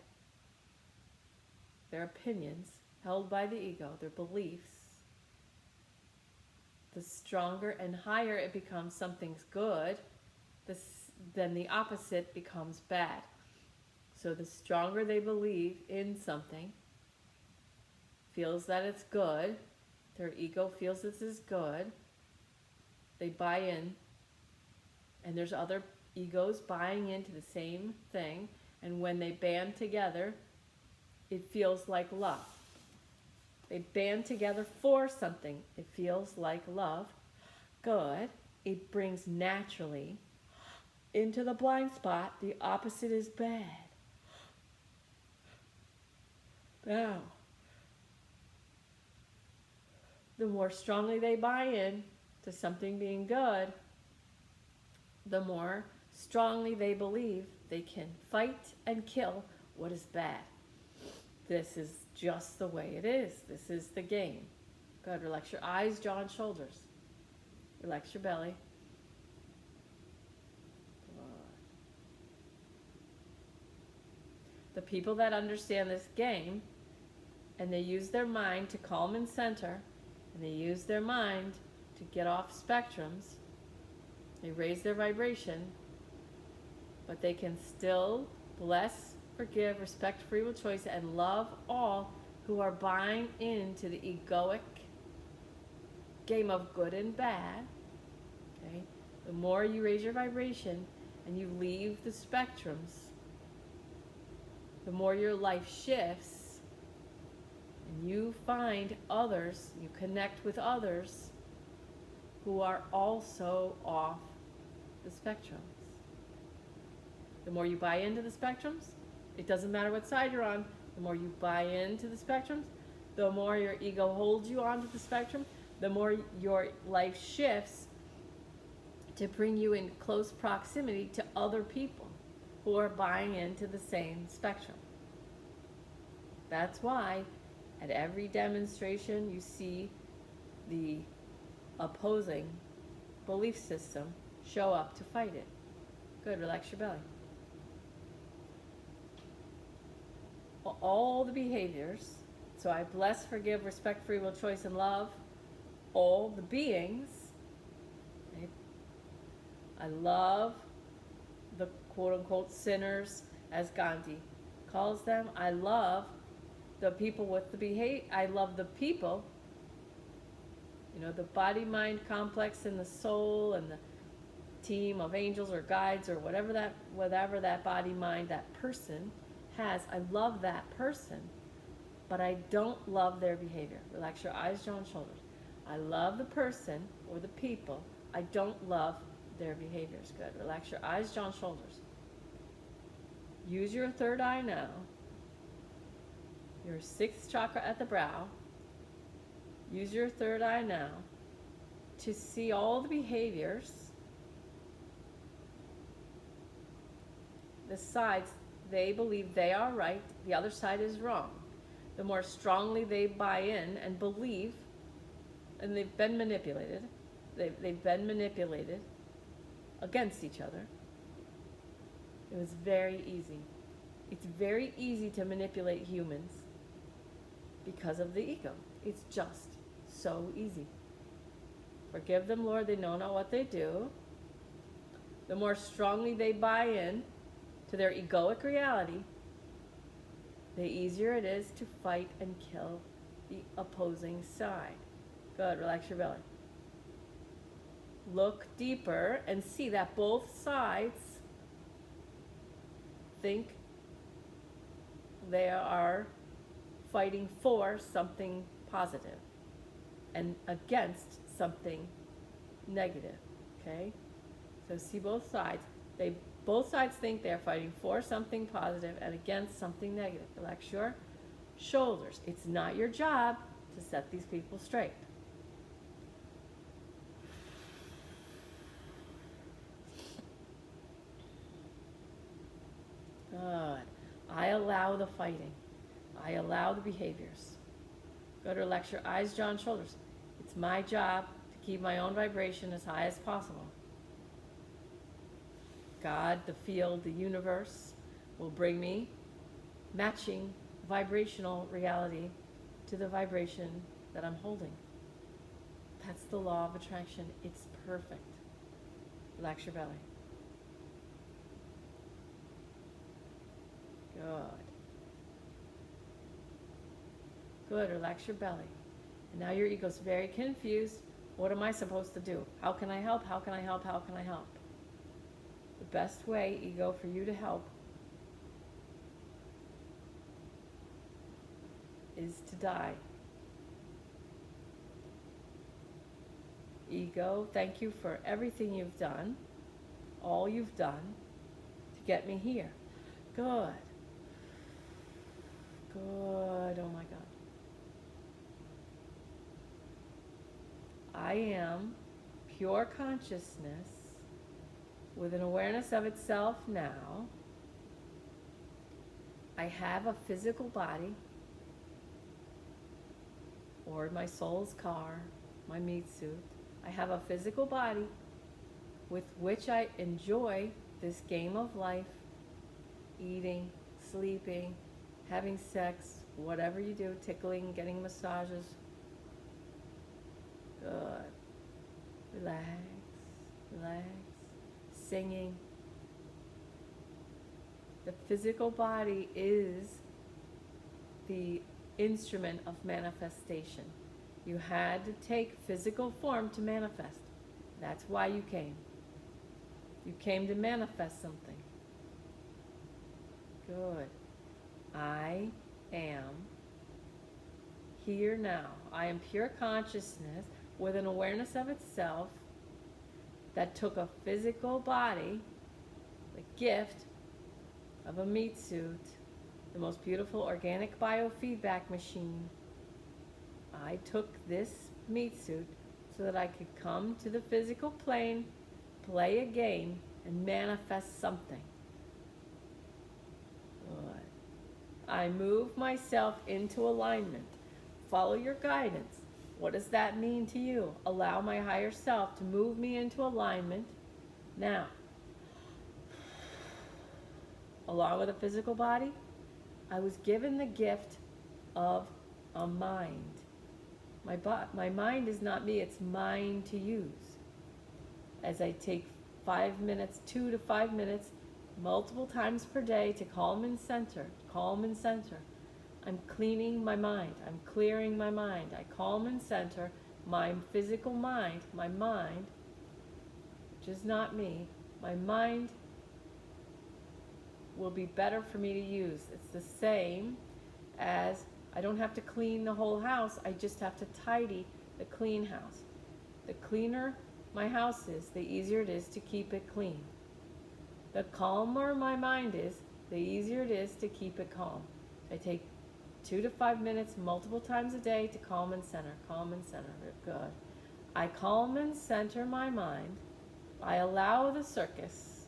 their opinions held by the ego, their beliefs, the stronger and higher it becomes something's good, then the opposite becomes bad. So the stronger they believe in something, feels that it's good, their ego feels this is good, they buy in, and there's other egos buying into the same thing, and when they band together, it feels like love. They band together for something. It feels like love. Good. It brings naturally into the blind spot. The opposite is bad. Now, the more strongly they buy in to something being good, the more strongly they believe they can fight and kill what is bad. This is just the way it is. This is the game. Good. Relax your eyes, jaw, and shoulders. Relax your belly. The people that understand this game and they use their mind to calm and center, and they use their mind to get off spectrums, they raise their vibration, but they can still bless, forgive, respect free will choice, and love all who are buying into the egoic game of good and bad. Okay? The more you raise your vibration and you leave the spectrums, the more your life shifts, and you find others, you connect with others who are also off the spectrums. The more you buy into the spectrums, it doesn't matter what side you're on, the more you buy into the spectrums, the more your ego holds you onto the spectrum, the more your life shifts to bring you in close proximity to other people who are buying into the same spectrum. That's why at every demonstration you see the opposing belief system show up to fight it. Good, relax your belly. All the behaviors, so I bless, forgive, respect, free will, choice, and love all the beings. Right? I love the quote-unquote sinners, as Gandhi calls them. I love the people with the behavior. I love the people, the body-mind complex and the soul and the team of angels or guides or whatever that body-mind, that person has. I love that person, but I don't love their behavior. Relax your eyes, jaw, and shoulders. I love the person or the people. I don't love their behaviors. Good. Relax your eyes, jaw, and shoulders. Use your third eye now. Your sixth chakra at the brow. Use your third eye now to see all the behaviors the sides, they believe they are right, the other side is wrong. The more strongly they buy in and believe, and they've been manipulated, they've been manipulated against each other. It was very easy. It's very easy to manipulate humans because of the ego. It's just so easy. Forgive them, Lord, they know not what they do. The more strongly they buy in to their egoic reality, the easier it is to fight and kill the opposing side. Good, relax your belly. Look deeper and see that both sides think they are fighting for something positive and against something negative, okay? So see both sides. Both sides think they're fighting for something positive and against something negative. Relax your shoulders. It's not your job to set these people straight. Good. I allow the fighting. I allow the behaviors. Go to relax your eyes, jaw, and shoulders. It's my job to keep my own vibration as high as possible. God, the field, the universe will bring me matching vibrational reality to the vibration that I'm holding. That's the law of attraction. It's perfect. Relax your belly. Good. Good, relax your belly. And now your ego's very confused. What am I supposed to do? How can I help? How can I help? How can I help? The best way, ego, for you to help is to die. Ego, thank you for everything you've done, all you've done to get me here. Good. Good, oh my God. I am pure consciousness with an awareness of itself now. I have a physical body, or my soul's car, my meat suit. I have a physical body with which I enjoy this game of life, eating, sleeping, having sex, whatever you do, tickling, getting massages. Good. Relax, relax. Singing. The physical body is the instrument of manifestation. You had to take physical form to manifest. That's why you came. You came to manifest something. Good. I am here now. I am pure consciousness with an awareness of itself that took a physical body, the gift of a meat suit, the most beautiful organic biofeedback machine. I took this meat suit so that I could come to the physical plane, play a game, and manifest something. Good. I move myself into alignment. Follow your guidance. What does that mean to you? Allow my higher self to move me into alignment now. Along with a physical body, I was given the gift of a mind. My mind is not me, it's mine to use. As I take 5 minutes, 2 to 5 minutes, multiple times per day to calm and center, I'm cleaning my mind. I'm clearing my mind. I calm and center my physical mind, my mind, which is not me. My mind will be better for me to use. It's the same as I don't have to clean the whole house. I just have to tidy the clean house. The cleaner my house is, the easier it is to keep it clean. The calmer my mind is, the easier it is to keep it calm. I take 2 to 5 minutes multiple times a day to calm and center. Good. I calm and center my mind. I allow the circus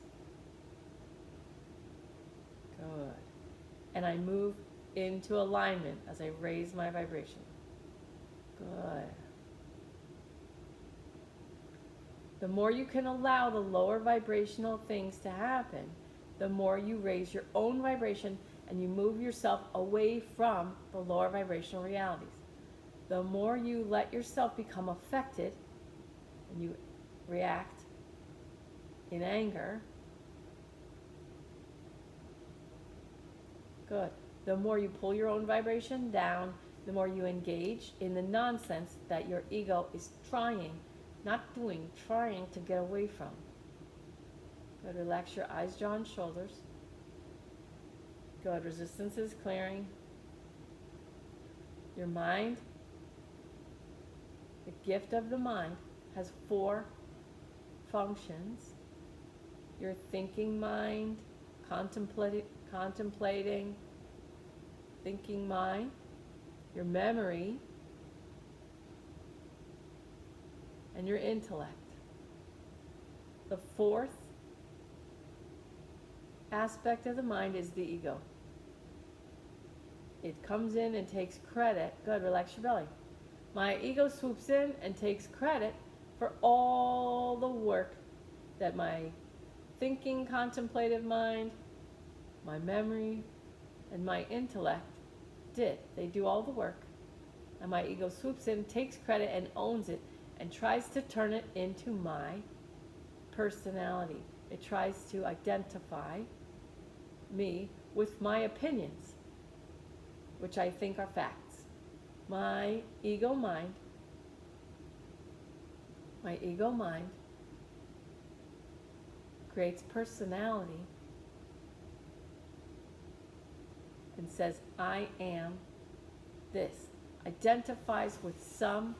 Good. And I move into alignment as I raise my vibration. Good. The more you can allow the lower vibrational things to happen, the more you raise your own vibration and you move yourself away from the lower vibrational realities. The more you let yourself become affected and you react in anger, good. The more you pull your own vibration down, the more you engage in the nonsense that your ego is trying, not doing, trying to get away from. Good. Relax your eyes, jaw, and shoulders. Good. Resistance is clearing. Your mind, the gift of the mind, has 4 functions. Your thinking mind, contemplating thinking mind, your memory, and your intellect. The 4th aspect of the mind is the ego. It comes in and takes credit. Good, relax your belly. My ego swoops in and takes credit for all the work that my thinking, contemplative mind, my memory, and my intellect did. They do all the work. And my ego swoops in, takes credit, and owns it, and tries to turn it into my personality. It tries to identify me with my opinions, which I think are facts. My ego mind creates personality and says, I am this. Identifies with some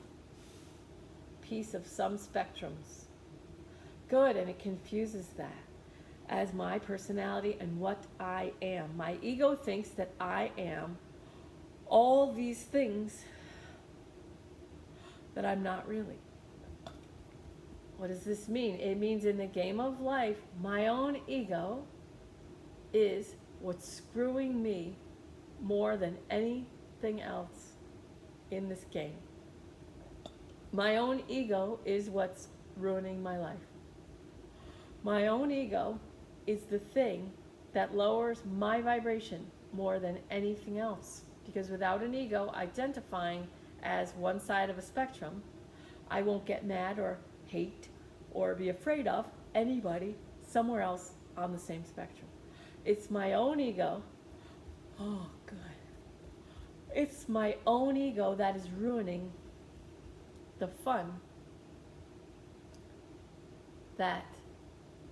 piece of some spectrums. Good, and it confuses that as my personality and what I am. My ego thinks that I am all these things that I'm not really. What does this mean? It means in the game of life, my own ego is what's screwing me more than anything else in this game. My own ego is what's ruining my life. My own ego is the thing that lowers my vibration more than anything else. Because without an ego identifying as one side of a spectrum, I won't get mad or hate or be afraid of anybody somewhere else on the same spectrum. It's my own ego. Oh, good. It's my own ego that is ruining the fun that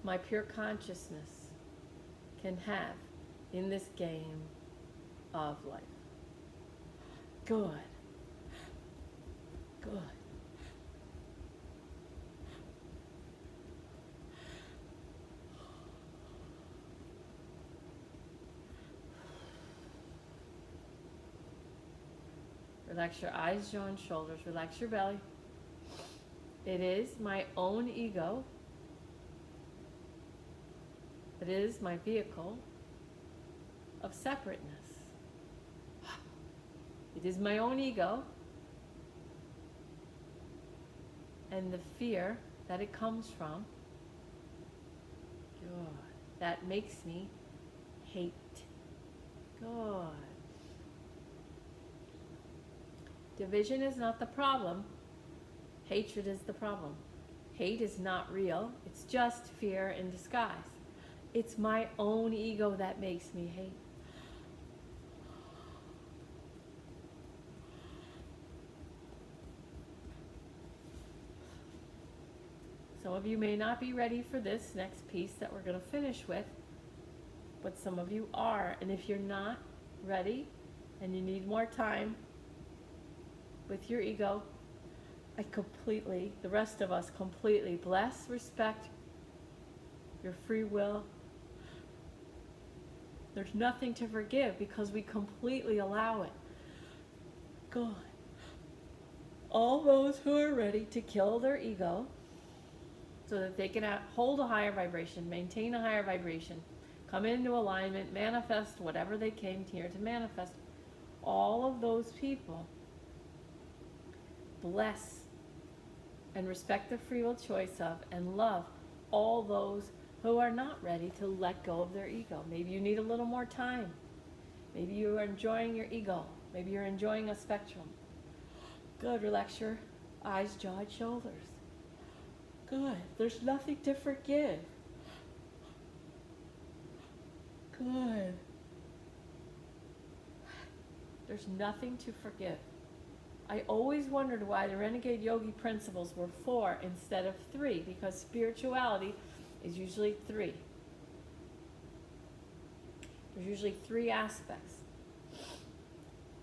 my pure consciousness can have in this game of life. Good. Good. Relax your eyes, jaw, and shoulders. Relax your belly. It is my own ego. It is my vehicle of separateness. It is my own ego and the fear that it comes from that makes me hate. Good. Division is not the problem. Hatred is the problem. Hate is not real. It's just fear in disguise. It's my own ego that makes me hate. Some of you may not be ready for this next piece that we're going to finish with, but some of you are. And if you're not ready and you need more time with your ego, the rest of us completely bless, respect your free will. There's nothing to forgive because we completely allow it. God. All those who are ready to kill their ego so that they can hold a higher vibration, maintain a higher vibration, come into alignment, manifest whatever they came here to manifest. All of those people bless and respect the free will choice of and love all those who are not ready to let go of their ego. Maybe you need a little more time. Maybe you are enjoying your ego. Maybe you're enjoying a spectrum. Good, relax your eyes, jaw, and shoulders. Good, there's nothing to forgive. Good. There's nothing to forgive. I always wondered why the Renegade Yogi principles were 4 instead of 3, because spirituality is usually 3. There's usually 3 aspects.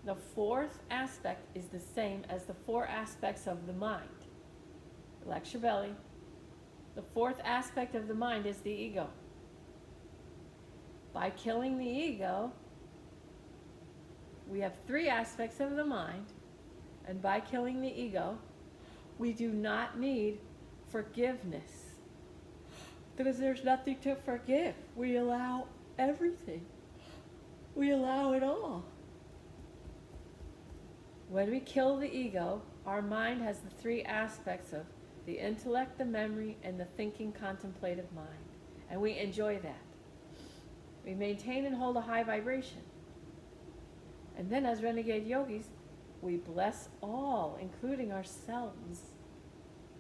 The 4th aspect is the same as the 4 aspects of the mind. Relax your belly. The 4th aspect of the mind is the ego. By killing the ego, we have 3 aspects of the mind, and by killing the ego, we do not need forgiveness, because there's nothing to forgive. We allow everything. We allow it all. When we kill the ego, our mind has the 3 aspects of the intellect, the memory, and the thinking, contemplative mind. And we enjoy that. We maintain and hold a high vibration. And then as renegade yogis, we bless all, including ourselves,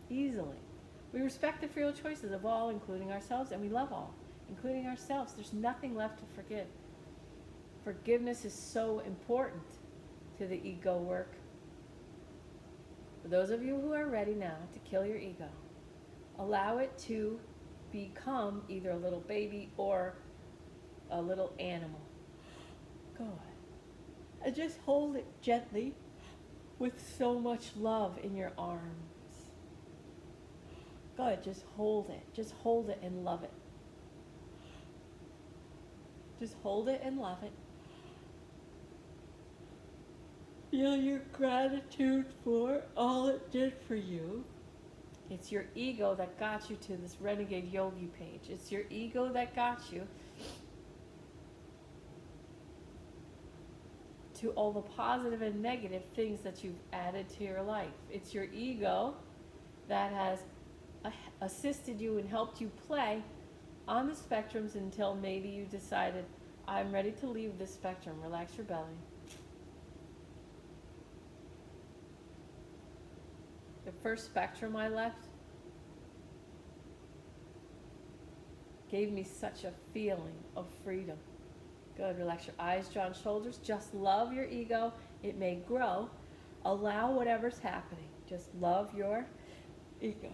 easily. We respect the free will choices of all, including ourselves, and we love all, including ourselves. There's nothing left to forgive. Forgiveness is so important to the ego work. For those of you who are ready now to kill your ego, allow it to become either a little baby or a little animal. Go ahead. And just hold it gently with so much love in your arms. Go ahead, just hold it. Just hold it and love it. Just hold it and love it. Feel your gratitude for all it did for you. It's your ego that got you to this Renegade Yogi page. It's your ego that got you to all the positive and negative things that you've added to your life. It's your ego that has assisted you and helped you play on the spectrums until maybe you decided, I'm ready to leave this spectrum. Relax your belly. The first spectrum I left gave me such a feeling of freedom. Good, relax your eyes, jaw, and shoulders. Just love your ego. It may grow. Allow whatever's happening. Just love your ego.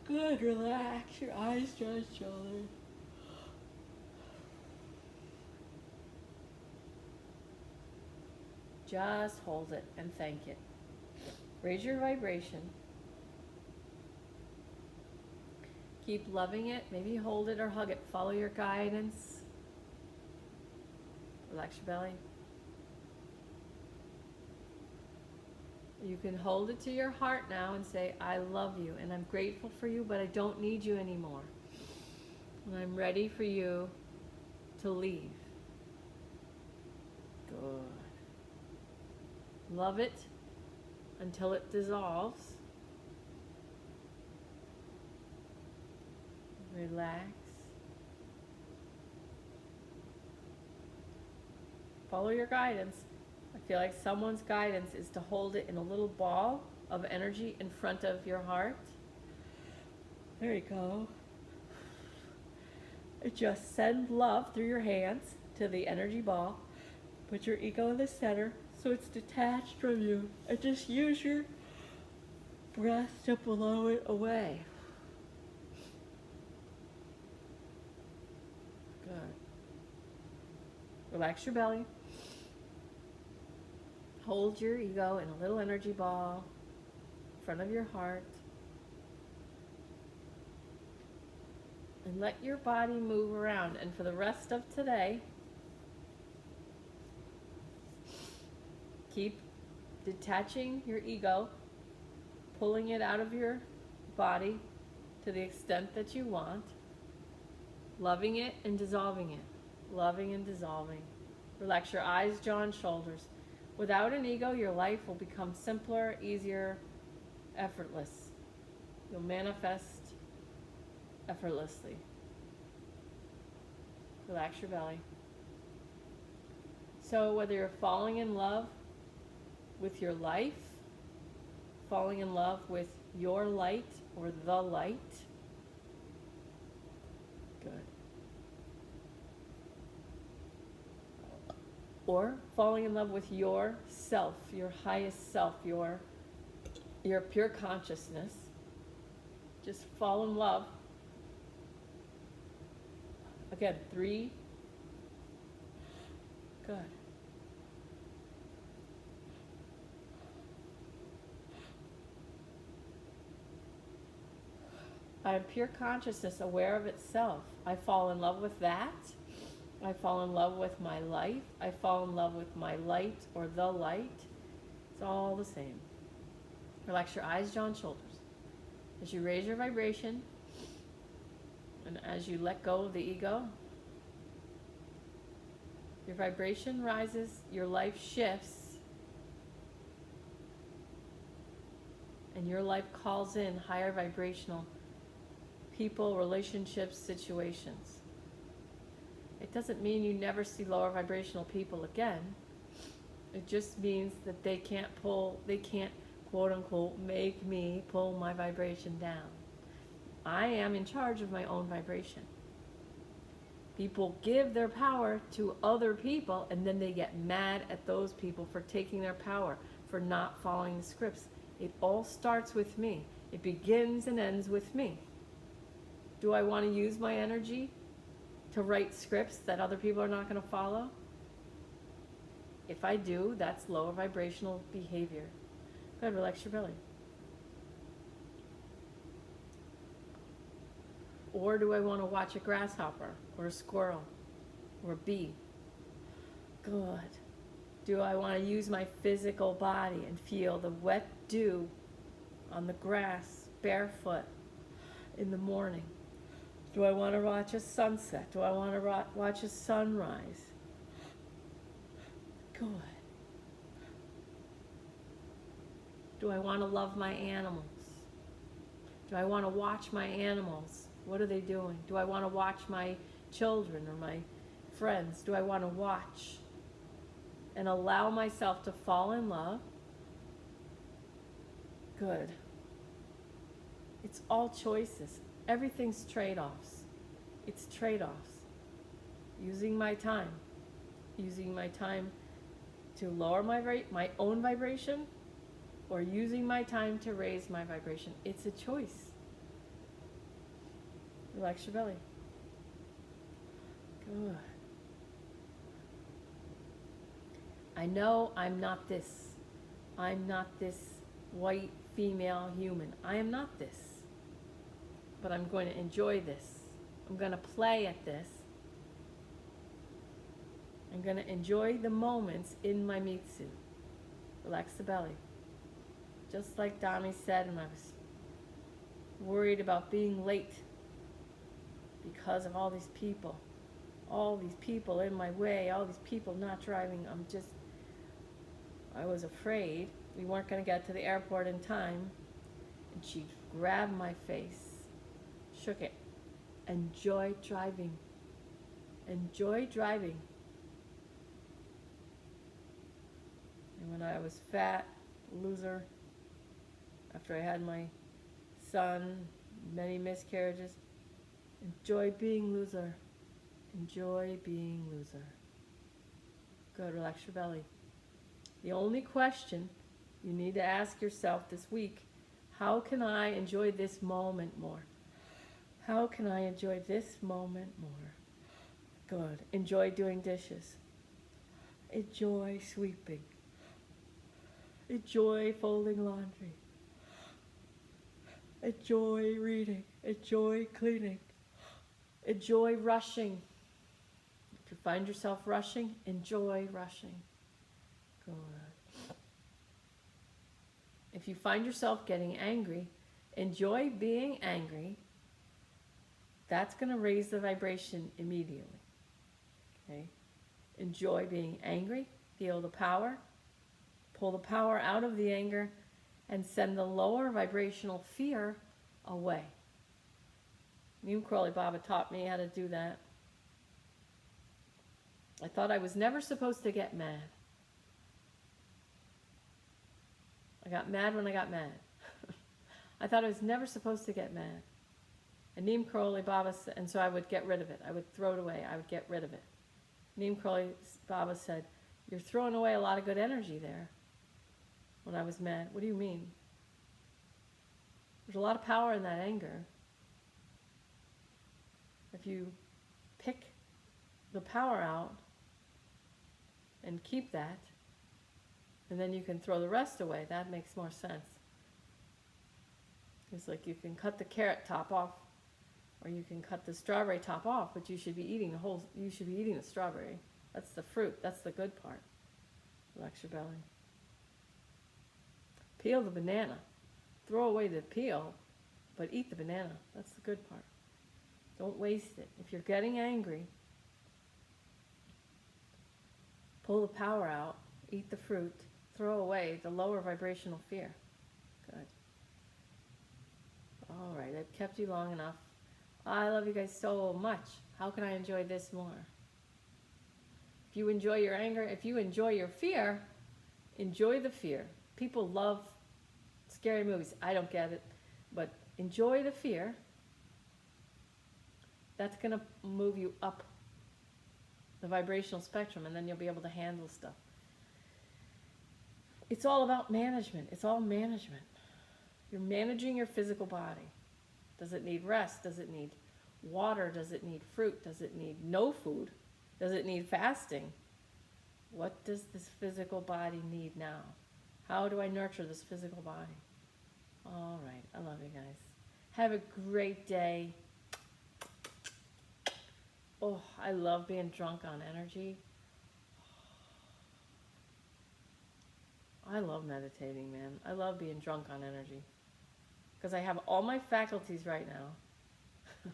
Good, relax your eyes, jaw, and shoulders. Just hold it and thank it. Raise your vibration. Keep loving it. Maybe hold it or hug it. Follow your guidance. Relax your belly. You can hold it to your heart now and say, I love you and I'm grateful for you, but I don't need you anymore. And I'm ready for you to leave. Good. Love it until it dissolves. Relax. Follow your guidance. I feel like someone's guidance is to hold it in a little ball of energy in front of your heart. There you go. Just send love through your hands to the energy ball. Put your ego in the center so it's detached from you. And just use your breath to blow it away. Good. Relax your belly. Hold your ego in a little energy ball in front of your heart. And let your body move around. And for the rest of today, keep detaching your ego, pulling it out of your body to the extent that you want. Loving it and dissolving it. Loving and dissolving. Relax your eyes, jaw, and shoulders. Without an ego, your life will become simpler, easier, effortless. You'll manifest effortlessly. Relax your belly. So whether you're falling in love with your life, falling in love with your light or the light, good. Or falling in love with yourself, your highest self, your pure consciousness. Just fall in love. Again, 3. Good. I am pure consciousness, aware of itself. I fall in love with that. I fall in love with my life. I fall in love with my light or the light. It's all the same. Relax your eyes, jaw, and shoulders. As you raise your vibration, and as you let go of the ego, your vibration rises, your life shifts, and your life calls in higher vibrational people, relationships, situations. It doesn't mean you never see lower vibrational people again. It just means that they can't quote unquote make me pull my vibration down. I am in charge of my own vibration. People give their power to other people and then they get mad at those people for taking their power, for not following the scripts. It all starts with me. It begins and ends with me. Do I want to use my energy to write scripts that other people are not going to follow? If I do, that's lower vibrational behavior. Go ahead, relax your belly. Or do I want to watch a grasshopper or a squirrel or a bee? Good. Do I want to use my physical body and feel the wet dew on the grass barefoot in the morning? Do I want to watch a sunset? Do I want to watch a sunrise? Good. Do I want to love my animals? Do I want to watch my animals? What are they doing? Do I want to watch my children or my friends? Do I want to watch and allow myself to fall in love? Good. It's all choices. Everything's trade-offs. It's trade-offs. Using my time to lower my own vibration, or using my time to raise my vibration. It's a choice. Relax your belly. Good. I know I'm not this. I'm not this white female human. I am not this. But I'm going to enjoy this. I'm going to play at this. I'm going to enjoy the moments in my meat suit. Relax the belly. Just like Dami said, and I was worried about being late because of all these people in my way, all these people not driving. I was afraid we weren't going to get to the airport in time. And she grabbed my face, shook it. Enjoy driving. Enjoy driving. And when I was fat, loser, after I had my son, many miscarriages, enjoy being loser. Enjoy being loser. Good, relax your belly. The only question you need to ask yourself this week, how can I enjoy this moment more? How can I enjoy this moment more? Good. Enjoy doing dishes. Enjoy sweeping. Enjoy folding laundry. Enjoy reading. Enjoy cleaning. Enjoy rushing. If you find yourself rushing, enjoy rushing. Good. If you find yourself getting angry, enjoy being angry. That's going to raise the vibration immediately. Okay? Enjoy being angry, feel the power, pull the power out of the anger, and send the lower vibrational fear away. Neem Karoli Baba taught me how to do that. I thought I was never supposed to get mad. I got mad when I got mad. I thought I was never supposed to get mad. And Neem Karoli Baba said, and so I would get rid of it. I would throw it away. I would get rid of it. Neem Karoli Baba said, "You're throwing away a lot of good energy there." When I was mad, what do you mean? There's a lot of power in that anger. If you pick the power out and keep that, and then you can throw the rest away, that makes more sense. It's like you can cut the carrot top off, or you can cut the strawberry top off, but you should be eating the strawberry. That's the fruit, that's the good part. Relax your belly. Peel the banana. Throw away the peel, but eat the banana. That's the good part. Don't waste it. If you're getting angry, pull the power out, eat the fruit, throw away the lower vibrational fear. Good. All right, I've kept you long enough. I love you guys so much. How can I enjoy this more? If you enjoy your anger, if you enjoy your fear, enjoy the fear. People love scary movies. I don't get it, but enjoy the fear. That's going to move you up the vibrational spectrum, and then you'll be able to handle stuff. It's all about management. It's all management. You're managing your physical body. Does it need rest? Does it need water? Does it need fruit? Does it need no food? Does it need fasting? What does this physical body need now? How do I nurture this physical body? All right. I love you guys. Have a great day. Oh, I love being drunk on energy. I love meditating, man. I love being drunk on energy. Because I have all my faculties right now.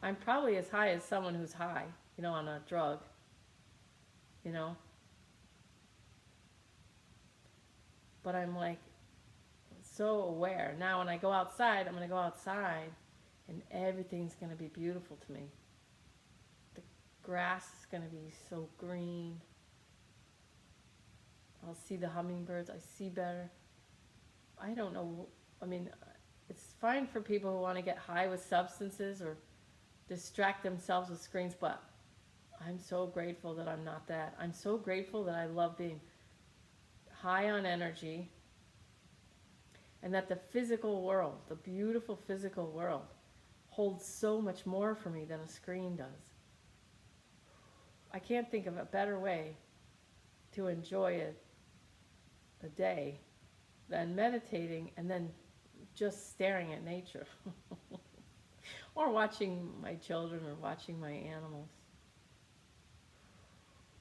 I'm probably as high as someone who's high, on a drug, But I'm like so aware. Now when I go outside, I'm going to go outside and everything's going to be beautiful to me. The grass is going to be so green. I'll see the hummingbirds. I see better. I don't know. I mean, it's fine for people who want to get high with substances or distract themselves with screens, but I'm so grateful that I'm not that. I'm so grateful that I love being high on energy, and that the physical world, the beautiful physical world, holds so much more for me than a screen does. I can't think of a better way to enjoy a day than meditating and then just staring at nature. Or watching my children or watching my animals.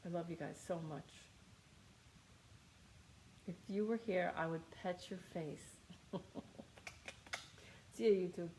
I love you guys so much. If you were here, I would pet your face. See you, YouTube.